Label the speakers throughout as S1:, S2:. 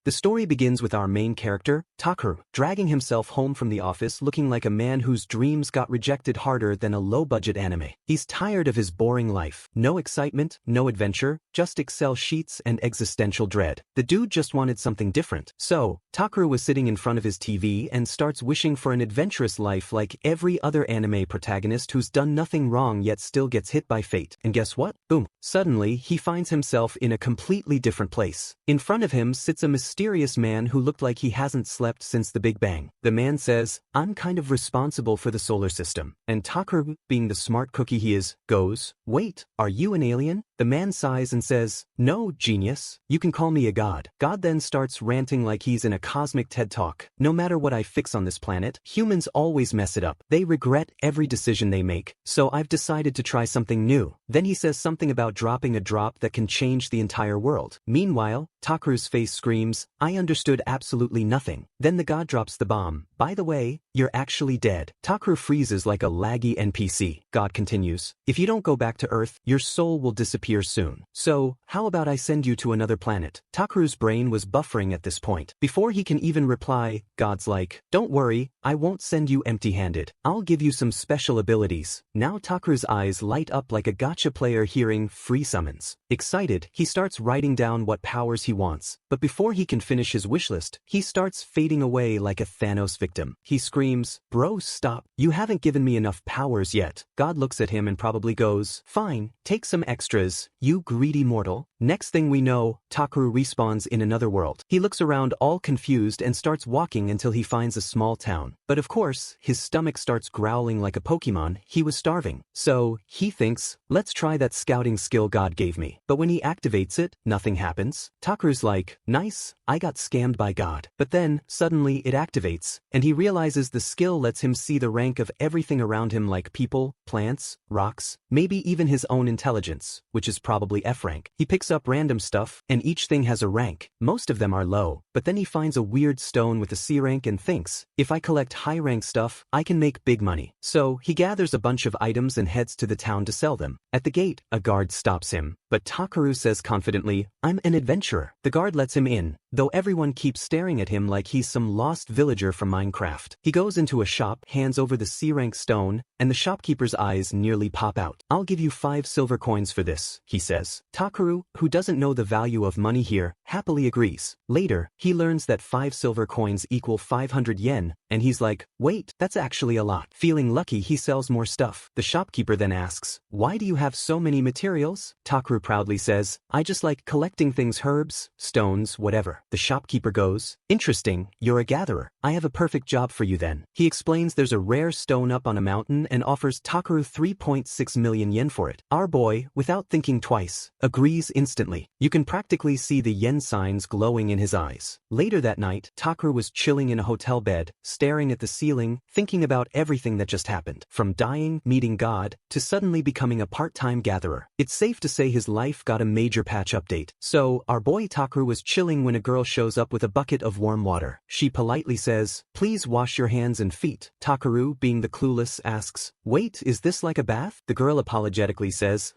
S1: The story begins with our main character, Takaru, dragging himself home from the office looking like a man whose dreams got rejected harder than a low-budget anime. He's tired of his boring life. No excitement, no adventure, just Excel sheets and existential dread. The dude just wanted something different. So, Takaru was sitting in front of his TV and starts wishing for an adventurous life like every other anime protagonist who's done nothing wrong yet still gets hit by fate. And guess what? Boom. Suddenly, he finds himself in a completely different place. In front of him sits a mysterious man who looked like he hasn't slept since the Big Bang. The man says, "I'm kind of responsible for the solar system." And Takaru, being the smart cookie he is, goes, "Wait, are you an alien?" The man sighs and says, "No, genius. You can call me a god." God then starts ranting like he's in a cosmic TED Talk. "No matter what I fix on this planet, humans always mess it up. They regret every decision they make, so I've decided to try something new." Then he says something about dropping a drop that can change the entire world. Meanwhile, Takaru's face screams, "I understood absolutely nothing." Then the god drops the bomb. "By the way, you're actually dead." Takaru freezes like a laggy NPC. God continues, "If you don't go back to Earth, your soul will disappear soon. So, how about I send you to another planet?" Takaru's brain was buffering at this point. Before he can even reply, God's like, "Don't worry, I won't send you empty-handed. I'll give you some special abilities." Now Takaru's eyes light up like a gacha player hearing free summons. Excited, he starts writing down what powers he wants. But before he can finish his wishlist, he starts fading away like a Thanos victim. He screams, "Bro, stop. You haven't given me enough powers yet." God looks at him and probably goes, "Fine, take some extras, you greedy mortal." Next thing we know, Takaru respawns in another world. He looks around all confused and starts walking until he finds a small town. But of course, his stomach starts growling like a Pokemon. He was starving. So, he thinks, let's try that scouting skill God gave me. But when he activates it, nothing happens. Takaru's like, "Nice, I got scammed by God." But then, suddenly it activates, and he realizes the skill lets him see the rank of everything around him like people, plants, rocks, maybe even his own intelligence, which is probably F rank. He picks up random stuff, and each thing has a rank. Most of them are low, but then he finds a weird stone with a C rank and thinks, if I collect high rank stuff, I can make big money. So, he gathers a bunch of items and heads to the town to sell them. At the gate, a guard stops him, but Takaru says confidently, "I'm an adventurer." The guard lets him in, though everyone keeps staring at him like he's some lost villager from Minecraft. He goes into a shop, hands over the C-rank stone, and the shopkeeper's eyes nearly pop out. "I'll give you 5 silver coins for this," he says. Takaru, who doesn't know the value of money here, happily agrees. Later, he learns that 5 silver coins equal 500 yen, and he's like, "Wait, that's actually a lot." Feeling lucky, he sells more stuff. The shopkeeper then asks, "Why do you have so many materials?" Takaru proudly says, "I just like collecting things, herbs, stones, whatever." The shopkeeper goes, "Interesting, you're a gatherer. I have a perfect job for you then." He explains there's a rare stone up on a mountain and offers Takaru 3.6 million yen for it. Our boy, without thinking twice, agrees instantly. You can practically see the yen signs glowing in his eyes. Later that night, Takaru was chilling in a hotel bed, staring at the ceiling, thinking about everything that just happened. From dying, meeting God, to suddenly becoming a part-time gatherer. It's safe to say his life got a major patch update. So, our boy Takaru was chilling when a girl shows up with a bucket of warm water. She politely says, "Please wash your hands and feet." Takaru, being the clueless, asks, "Wait, is this like a bath?" The girl apologetically says,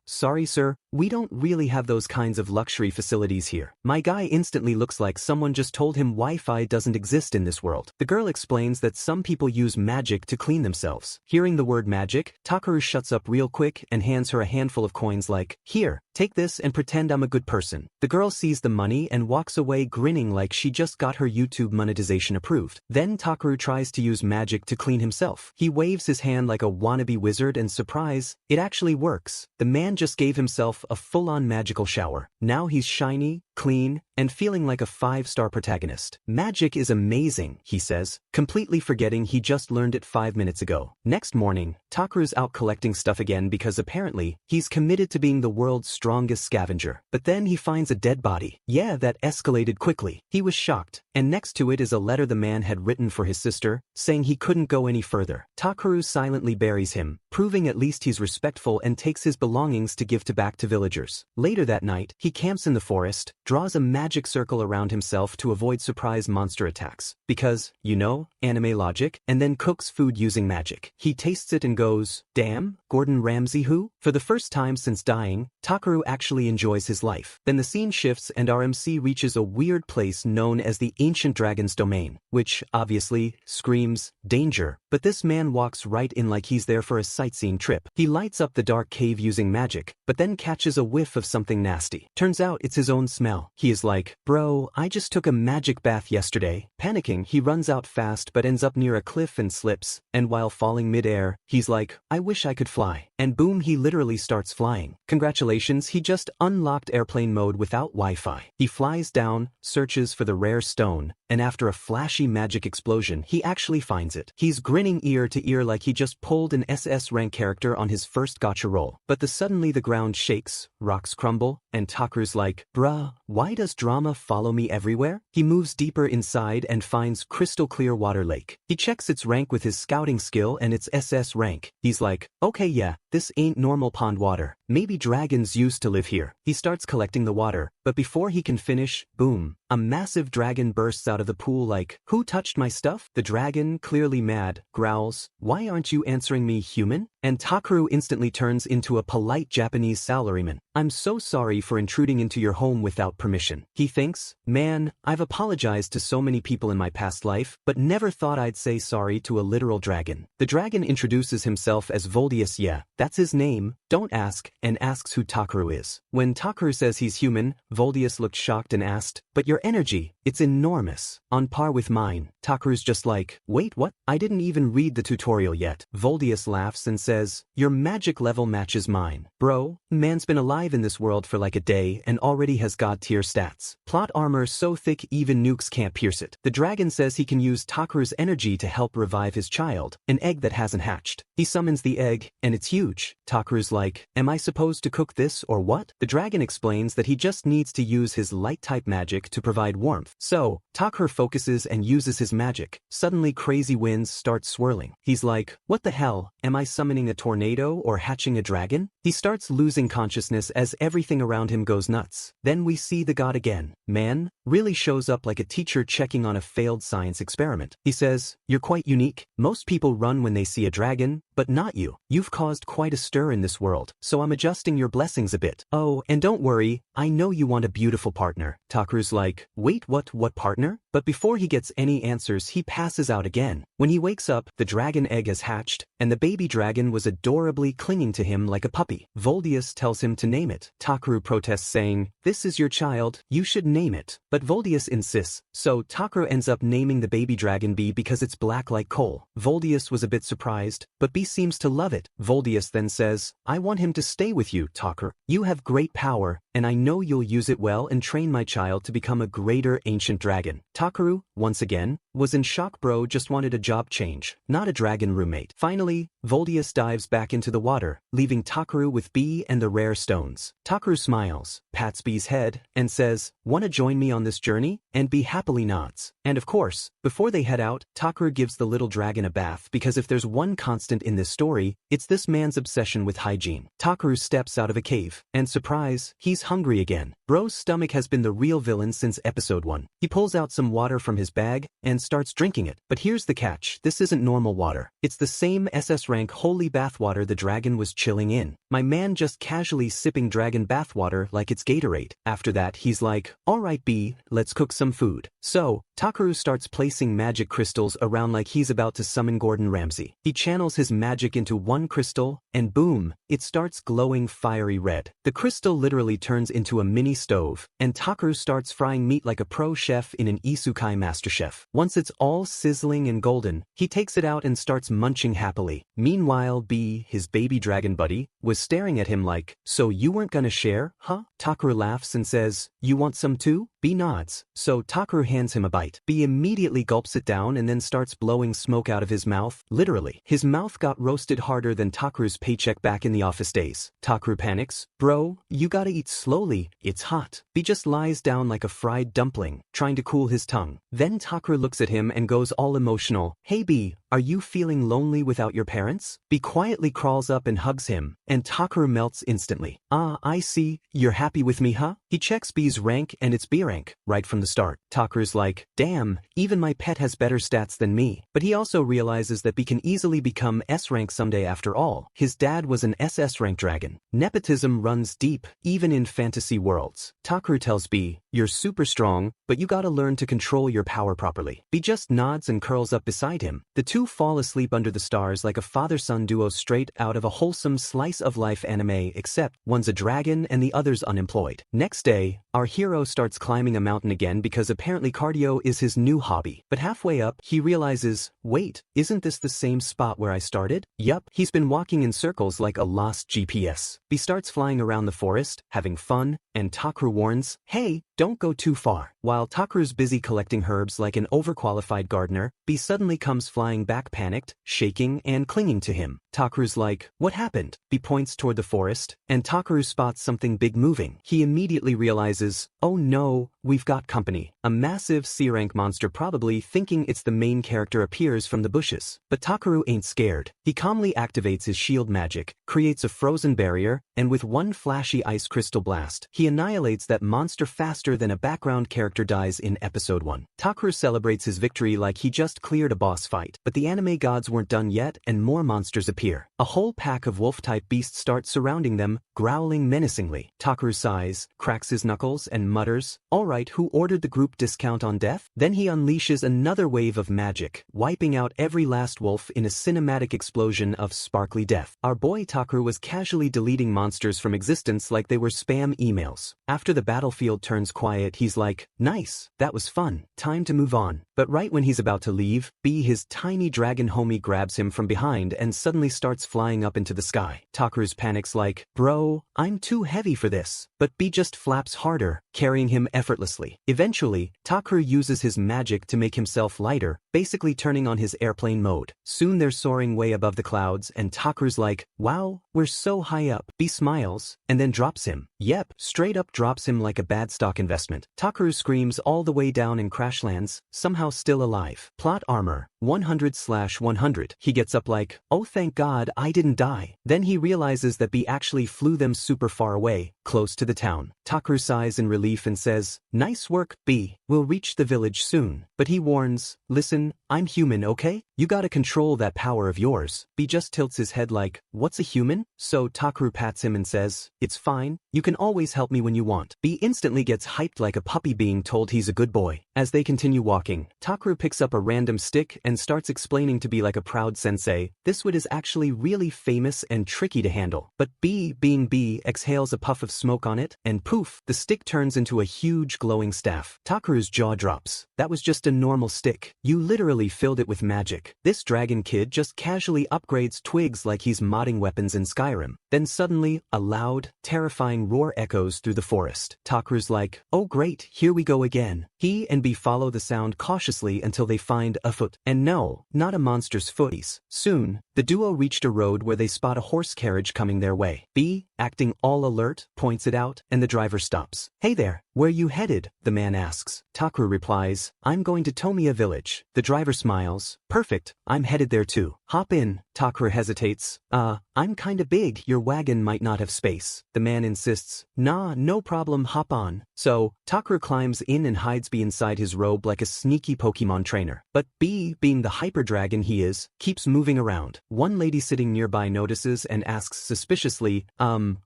S1: Sorry sir, we don't really have those kinds of luxury facilities here." My guy instantly looks like someone just told him Wi-Fi doesn't exist in this world. The girl explains that some people use magic to clean themselves. Hearing the word magic, Takaru shuts up real quick and hands her a handful of coins like, "Here, take this and pretend I'm a good person." The girl sees the money and walks away grinning like she just got her YouTube monetization approved. Then Takaru tries to use magic to clean himself. He waves his hand like a wannabe wizard and surprise, it actually works. The man just gave himself a full-on magical shower. Now he's shiny, clean, and feeling like a 5-star protagonist. "Magic is amazing," he says, completely forgetting he just learned it 5 minutes ago. Next morning, Takaru's out collecting stuff again because apparently, he's committed to being the world's strongest scavenger. But then he finds a dead body. Yeah, that escalated quickly. He was shocked, and next to it is a letter the man had written for his sister, saying he couldn't go any further. Takaru silently buries him, proving at least he's respectful and takes his belongings to give back to villagers. Later that night, he camps in the forest, draws a magic circle around himself to avoid surprise monster attacks. Because, you know, anime logic, and then cooks food using magic. He tastes it and goes, "Damn, Gordon Ramsay who? For the first time since dying, Takaru actually enjoys his life. Then the scene shifts and our MC reaches a weird place known as the Ancient Dragon's Domain, which, obviously, screams danger, but this man walks right in like he's there for a sightseeing trip. He lights up the dark cave using magic, but then catches a whiff of something nasty. Turns out it's his own smell. He is like, bro, I just took a magic bath yesterday. Panicking, he runs out fast but ends up near a cliff and slips, and while falling mid-air, he's like, I wish I could fly. And boom, he literally starts flying. Congratulations, he just unlocked airplane mode without Wi-Fi. He flies down, searches for the rare stone, and after a flashy magic explosion, he actually finds it. He's grinning ear to ear like he just pulled an SS rank character on his first gacha roll. But suddenly the ground shakes, rocks crumble, and Takaru's like, bruh, why does drama follow me everywhere? He moves deeper inside and finds crystal clear water lake. He checks its rank with his scouting skill and its SS rank. He's like, okay yeah, this ain't normal pond water. Maybe dragons used to live here. He starts collecting the water, but before he can finish, boom, a massive dragon bursts out of the pool like, who touched my stuff? The dragon, clearly mad, growls, why aren't you answering me, human? And Takaru instantly turns into a polite Japanese salaryman. I'm so sorry for intruding into your home without permission. He thinks, man, I've apologized to so many people in my past life, but never thought I'd say sorry to a literal dragon. The dragon introduces himself as Voldius, yeah, that's his name, don't ask, and asks who Takaru is. When Takaru says he's human, Voldius looked shocked and asked, but your energy, it's enormous, on par with mine. Takaru's just like, wait what? I didn't even read the tutorial yet. Voldius laughs and says, your magic level matches mine. Bro, man's been alive in this world for like a day and already has god tier stats. Plot armor so thick even nukes can't pierce it. The dragon says he can use Takaru's energy to help revive his child, an egg that hasn't hatched. He summons the egg, and it's huge. Takaru's like, am I supposed to cook this or what? The dragon explains that he just needs to use his light type magic to provide warmth. So, Takaru focuses and uses his magic. Suddenly crazy winds start swirling. He's like, what the hell, am I summoning a tornado or hatching a dragon? He starts losing consciousness as everything around him goes nuts. Then we see the god again. Man, really shows up like a teacher checking on a failed science experiment. He says, you're quite unique. Most people run when they see a dragon, but not you. You've caused quite a stir in this world, so I'm adjusting your blessings a bit. Oh, and don't worry, I know you want a beautiful partner. Takaru's like, wait, what partner? But before he gets any answers, he passes out again. When he wakes up, the dragon egg has hatched, and the baby dragon was adorably clinging to him like a puppy. Voldius tells him to name it. Takaru protests saying, this is your child, you should name it. But Voldius insists, so Takaru ends up naming the baby dragon B because it's black like coal. Voldius was a bit surprised, but B seems to love it. Voldius then says, I want him to stay with you, Takaru. You have great power, and I know you'll use it well and train my child to become a greater ancient dragon. Takaru, once again, was in shock. Bro just wanted a job change, not a dragon roommate. Finally, Voldius dives back into the water, leaving Takaru with B and the rare stones. Takaru smiles, pats B's head, and says, wanna join me on this journey? And B happily nods. And of course, before they head out, Takaru gives the little dragon a bath because if there's one constant in this story, it's this man's obsession with hygiene. Takaru steps out of a cave, and surprise, he's hungry again. Bro's stomach has been the real villain since episode 1. He pulls out some water from his bag and starts drinking it. But here's the catch, this isn't normal water. It's the same SS rank holy bathwater the dragon was chilling in. My man just casually sipping dragon bathwater like it's Gatorade. After that, he's like, alright B, let's cook some food. So, Takaru starts placing magic crystals around like he's about to summon Gordon Ramsay. He channels his magic into one crystal, and boom, it starts glowing fiery red. The crystal literally turns into a mini stove, and Takaru starts frying meat like a pro chef in an isekai masterchef. Once it's all sizzling and golden, he takes it out and starts munching happily. Meanwhile, B, his baby dragon buddy, was staring at him like, so you weren't gonna share, huh? Takaru laughs and says, you want some too? B nods, so Takaru hands him a bite. B immediately gulps it down and then starts blowing smoke out of his mouth, literally. His mouth got roasted harder than Takaru's paycheck back in the office days. Takaru panics, bro, you gotta eat slowly, it's hot. B just lies down like a fried dumpling, shivering, trying to cool his tongue. Then Takaru looks at him and goes all emotional. Hey B, are you feeling lonely without your parents? B quietly crawls up and hugs him, and Takaru melts instantly. Ah, I see, you're happy with me, huh? He checks B's rank and it's B rank, right from the start. Takaru's like, damn, even my pet has better stats than me. But he also realizes that B can easily become S rank someday after all. His dad was an SS rank dragon. Nepotism runs deep, even in fantasy worlds. Takaru tells B, you're super strong, but you gotta learn to control your power properly. B just nods and curls up beside him. The two fall asleep under the stars like a father-son duo straight out of a wholesome slice-of-life anime, except one's a dragon and the other's unemployed. Next day, our hero starts climbing a mountain again because apparently cardio is his new hobby. But halfway up, he realizes, wait, isn't this the same spot where I started? Yup, he's been walking in circles like a lost GPS. B starts flying around the forest, having fun, and Takaru warns, hey, don't go too far. While Takaru's busy collecting herbs like an overqualified gardener, B suddenly comes flying back panicked, shaking, and clinging to him. Takaru's like, what happened? B points toward the forest, and Takaru spots something big moving. He immediately realizes, oh no, we've got company. A massive C-rank monster probably thinking it's the main character appears from the bushes. But Takaru ain't scared. He calmly activates his shield magic, creates a frozen barrier, and with one flashy ice crystal blast, he annihilates that monster faster than a background character dies in episode 1. Takaru celebrates his victory like he just cleared a boss fight, but the anime gods weren't done yet and more monsters appear. A whole pack of wolf-type beasts start surrounding them, growling menacingly. Takaru sighs, cracks his knuckles, and mutters, alright, who ordered the group discount on death? Then he unleashes another wave of magic, wiping out every last wolf in a cinematic explosion of sparkly death. Our boy Takaru was casually deleting monsters from existence like they were spam emails. After the battlefield turns quiet, he's like, nice, that was fun, time to move on. But right when he's about to leave, B, his tiny dragon homie, grabs him from behind and suddenly starts flying up into the sky. Takaru's panics like, bro, I'm too heavy for this. But B just flaps harder, carrying him effortlessly. Eventually, Takaru uses his magic to make himself lighter, basically turning on his airplane mode. Soon they're soaring way above the clouds and Takaru's like, wow, we're so high up. B smiles, and then drops him. Yep, straight up drops him like a bad stock investment. Takaru screams all the way down and crash lands, somehow still alive. Plot armor, 100/100. He gets up like, oh thank God I didn't die. Then he realizes that B actually flew them super far away, close to the town. Takaru sighs in relief and says, nice work, B. We'll reach the village soon. But he warns, listen, I'm human, okay? You gotta control that power of yours. B just tilts his head like, what's a human? So Takaru pats him and says, it's fine, you can always help me when you want. B instantly gets hyped like a puppy being told he's a good boy. As they continue walking, Takaru picks up a random stick and starts explaining to B like a proud sensei, this wood is actually really famous and tricky to handle. But B, being B, exhales a puff of smoke on it, and poof, the stick turns into a huge glowing staff. Takaru's jaw drops. That was just a normal stick. You literally filled it with magic. This dragon kid just casually upgrades twigs like he's modding weapons in Skyrim. Then suddenly, a loud, terrifying roar echoes through the forest. Takaru's like, oh great, here we go again. He and B follow the sound cautiously until they find a foot. And no, not a monster's footies. Soon, the duo reached a road where they spot a horse carriage coming their way. B, acting all alert, points it out, and the driver stops. Hey there, where you headed? The man asks. Takaru replies, I'm going to Tomiya village. The driver smiles, perfect, I'm headed there too. Hop in. Takaru hesitates. I'm kinda big, your wagon might not have space. The man insists, nah, no problem, hop on. So, Takaru climbs in and hides B inside his robe like a sneaky Pokemon trainer. But B, being the hyper dragon he is, keeps moving around. One lady sitting nearby notices and asks suspiciously,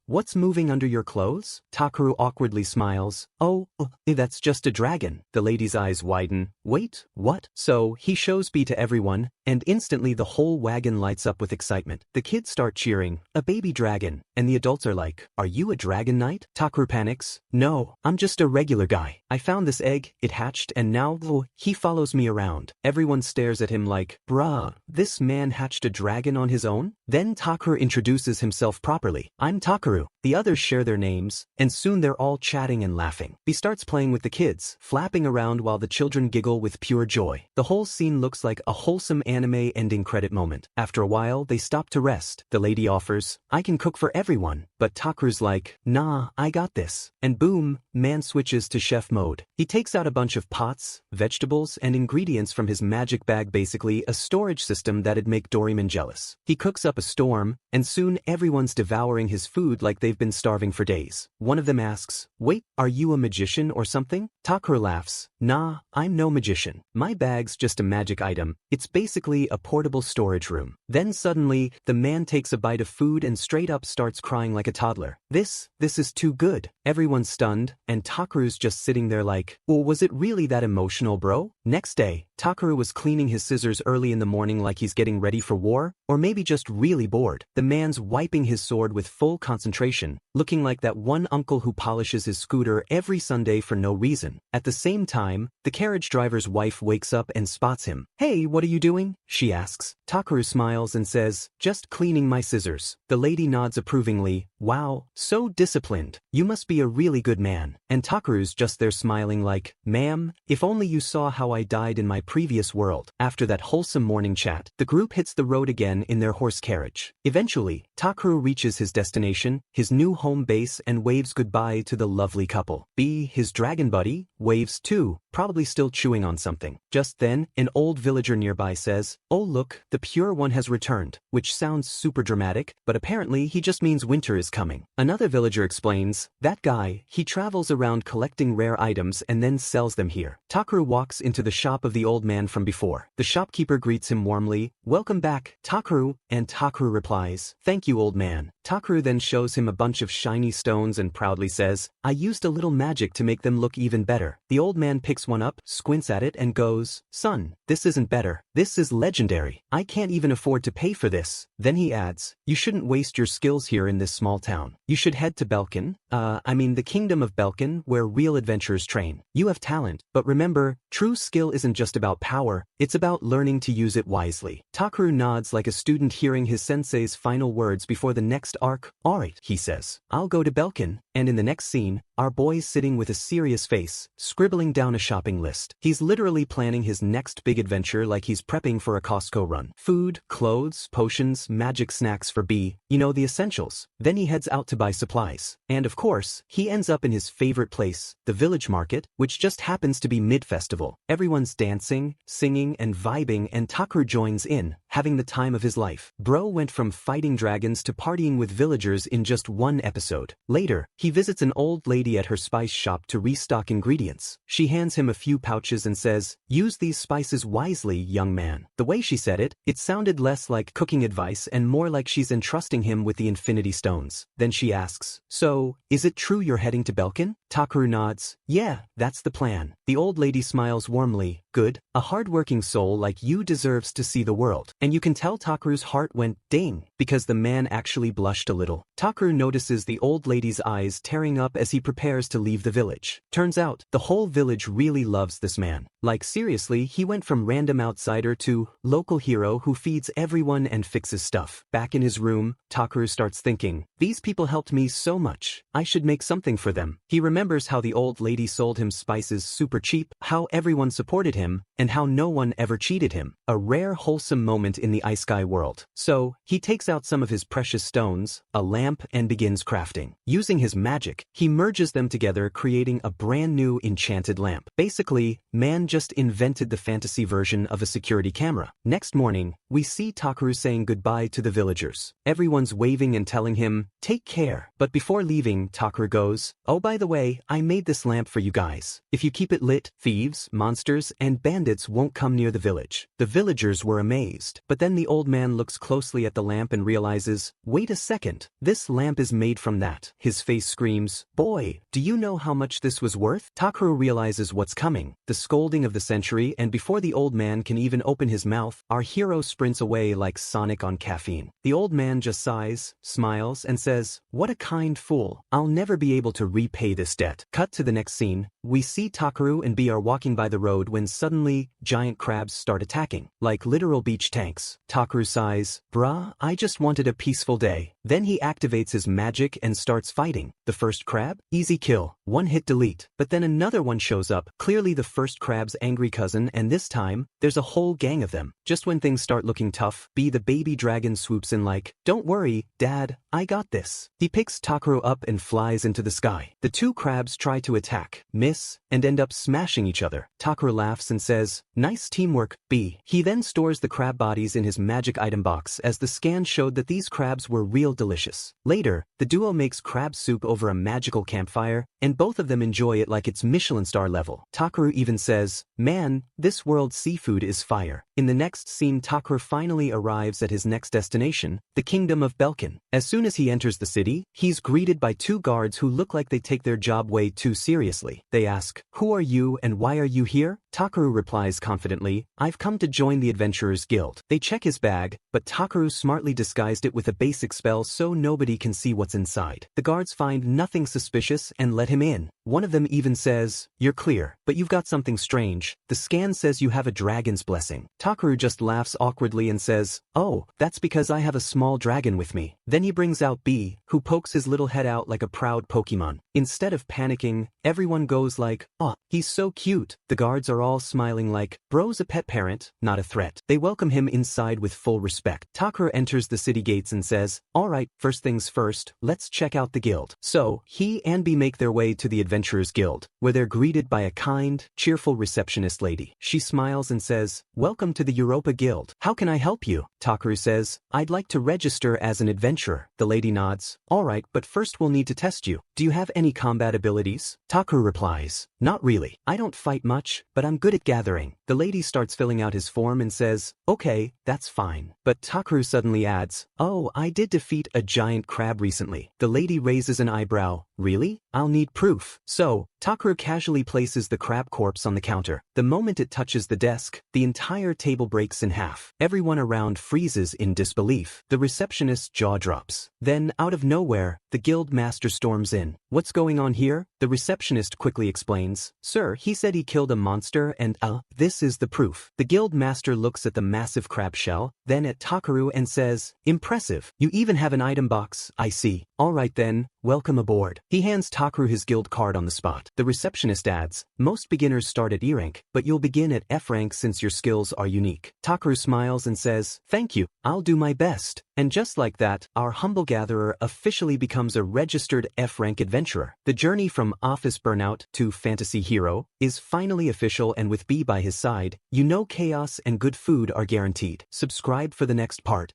S1: what's moving under your clothes? Takaru awkwardly smiles, oh, that's just a dragon. The lady's eyes widen, wait, what? So, he shows B to everyone, and instantly the whole wagon lights up with excitement. The kids start cheering, a baby dragon, and the adults are like, are you a dragon knight? Takaru panics, no, I'm just a regular guy. I found this egg, it hatched, and now, he follows me around. Everyone stares at him like, bruh, this man hatched a dragon on his own? Then Takaru introduces himself properly. I'm Takaru. The others share their names, and soon they're all chatting and laughing. He starts playing with the kids, flapping around while the children giggle with pure joy. The whole scene looks like a wholesome anime ending credit moment. After a while, they stop to rest. The lady offers, "I can cook for everyone," but Takuru's like, "Nah, I got this." And boom, man switches to chef mode. He takes out a bunch of pots, vegetables, and ingredients from his magic bag, basically a storage system that'd make Doraemon jealous. He cooks up a storm, and soon everyone's devouring his food like they've been starving for days. One of them asks, "Wait, are you a magician or something?" Takuru laughs, "Nah, I'm no magician. My bag's just a magic item. It's basically a portable storage room." Then suddenly, the man takes a bite of food and straight up starts crying like a toddler. This is too good. Everyone's stunned, and Takuru's just sitting there like, "Well, was it really that emotional, bro?" Next day, Takuru was cleaning his scissors early in the morning like he's getting ready for war, or maybe just really bored. The man's wiping his sword with full concentration, looking like that one uncle who polishes his scooter every Sunday for no reason. At the same time, the carriage driver's wife wakes up and spots him. "Hey, what are you doing?" she asks. Takuru smiles and says, "Just cleaning my scissors." The lady nods approvingly. "Wow, so disciplined. You must be a really good man." And Takuru's just there smiling like, "Ma'am, if only you saw how I died in my previous world." After that wholesome morning chat, the group hits the road again in their horse carriage. Eventually, Takuru reaches his destination, his new home base, and waves goodbye to the lovely couple. His dragon buddy, waves too, probably still chewing on something. Just then, an old villager nearby says, "Oh look, the pure one has returned," which sounds super dramatic, but apparently he just means winter is coming. Another villager explains, "That guy, he travels around collecting rare items and then sells them here." Takuru walks into the shop of the old man from before. The shopkeeper greets him warmly, "Welcome back, Takuru," and Takuru replies, "Thank you, old man." Takuru then shows him a bunch of shiny stones and proudly says, "I used a little magic to make them look even better." The old man picks one up, squints at it, and goes, "Son, this isn't better. This is legendary. I can't even afford to pay for this." Then he adds, "You shouldn't waste your skills here in this small town. You should head to Belkin, the kingdom of Belkin, where real adventurers train. You have talent, but remember, true skill isn't just about power, it's about learning to use it wisely." Takuru nods like a student hearing his sensei's final words before the next arc. "Alright," he says, "I'll go to Belkin." And in the next scene, our boy's sitting with a serious face, scribbling down a shopping list. He's literally planning his next big adventure like he's prepping for a Costco run. Food, clothes, potions, magic snacks for B, the essentials. Then he heads out to buy supplies. And of course, he ends up in his favorite place, the village market, which just happens to be mid-festival. Everyone's dancing, singing, and vibing, and Takuru joins in, having the time of his life. Bro went from fighting dragons to partying with villagers in just one episode. Later, he visits an old lady at her spice shop to restock ingredients. She hands him a few pouches and says, "Use these spices wisely, young man." The way she said it, it sounded less like cooking advice and more like she's entrusting him with the infinity stones. Then she asks, "So, is it true you're heading to Belkin?" Takuru nods, "Yeah, that's the plan." The old lady smiles warmly, "Good, a hard-working soul like you deserves to see the world." And you can tell Takuru's heart went ding, because the man actually blushed a little. Takuru notices the old lady's eyes tearing up as he prepares to leave the village. Turns out, the whole village really loves this man. Like seriously, he went from random outsider to local hero who feeds everyone and fixes stuff. Back in his room, Takuru starts thinking, "These people helped me so much. I should make something for them." He remembers how the old lady sold him spices super cheap, how everyone supported him, and how no one ever cheated him. A rare wholesome moment in the Isekai world. So, he takes out some of his precious stones, a lamp, and begins crafting. Using his magic, he merges them together, creating a brand new enchanted lamp. Basically, man just invented the fantasy version of a security camera. Next morning, we see Takuru saying goodbye to the villagers. Everyone's waving and telling him, "Take care." But before leaving, Takuru goes, "Oh, by the way, I made this lamp for you guys. If you keep it lit, thieves, monsters, and bandits won't come near the village." The villagers were amazed. But then the old man looks closely at the lamp and realizes, "Wait a second, this lamp is made from that." His face screams, "Boy, do you know how much this was worth?" Takuru realizes what's coming, the scolding of the century, and before the old man can even open his mouth, our hero sprints away like Sonic on caffeine. The old man just sighs, smiles, and says, "What a kind fool. I'll never be able to repay this debt." debt. Cut to the next scene. We see Takaru and B are walking by the road when suddenly, giant crabs start attacking, like literal beach tanks. Takaru sighs, "Bruh, I just wanted a peaceful day." Then he activates his magic and starts fighting. The first crab? Easy kill. One hit delete. But then another one shows up, clearly the first crab's angry cousin, and this time, there's a whole gang of them. Just when things start looking tough, B the baby dragon swoops in like, "Don't worry, Dad, I got this." He picks Takaru up and flies into the sky. The two crabs try to attack, miss, and end up smashing each other. Takaru laughs and says, "Nice teamwork, B." He then stores the crab bodies in his magic item box as the scan showed that these crabs were real delicious. Later, the duo makes crab soup over a magical campfire, and both of them enjoy it like it's Michelin star level. Takaru even says, "Man, this world's seafood is fire." In the next scene, Takaru finally arrives at his next destination, the kingdom of Belkin. As soon as he enters the city, he's greeted by two guards who look like they take their job way too seriously. They ask, "Who are you and why are you here?" Takaru replies confidently, "I've come to join the Adventurers Guild." They check his bag, but Takaru smartly disguised it with a basic spell so nobody can see what's inside. The guards find nothing suspicious and let him in. One of them even says, "You're clear, but you've got something strange. The scan says you have a dragon's blessing." Takaru just laughs awkwardly and says, "Oh, that's because I have a small dragon with me." Then he brings out B, who pokes his little head out like a proud Pokemon. Instead of panicking, everyone goes like, "Oh, he's so cute." The guards are all smiling like, "Bro's a pet parent, not a threat." They welcome him inside with full respect. Takaru enters the city gates and says, "Alright, first things first, let's check out the guild." So, he and B make their way to the Adventurers Guild, where they're greeted by a kind, cheerful receptionist lady. She smiles and says, "Welcome to the Europa Guild. How can I help you?" Takaru says, "I'd like to register as an adventurer." The lady nods, "Alright, but first we'll need to test you. Do you have any combat abilities?" Takaru replies, "Not really. I don't fight much, but I'm good at gathering." The lady starts filling out his form and says, "Okay, that's fine." But Takaru suddenly adds, "Oh, I did defeat a giant crab recently." The lady raises an eyebrow, "Really? I'll need proof." So, Takaru casually places the crab corpse on the counter. The moment it touches the desk, the entire table breaks in half. Everyone around freezes in disbelief. The receptionist's jaw drops. Then, out of nowhere, the guild master storms in. "What's going on here?" The receptionist quickly explains, "Sir, he said he killed a monster and, this is the proof." The guild master looks at the massive crab shell, then at Takaru and says, "Impressive. You even have an item box, I see. Alright then, welcome aboard." He hands Takaru his guild card on the spot. The receptionist adds, "Most beginners start at E rank, but you'll begin at F rank since your skills are unique." Takaru smiles and says, "Thank you, I'll do my best." And just like that, our humble gatherer officially becomes a registered F rank adventurer. The journey from office burnout to fantasy hero is finally official, and with B by his side, you know chaos and good food are guaranteed. Subscribe for the next part.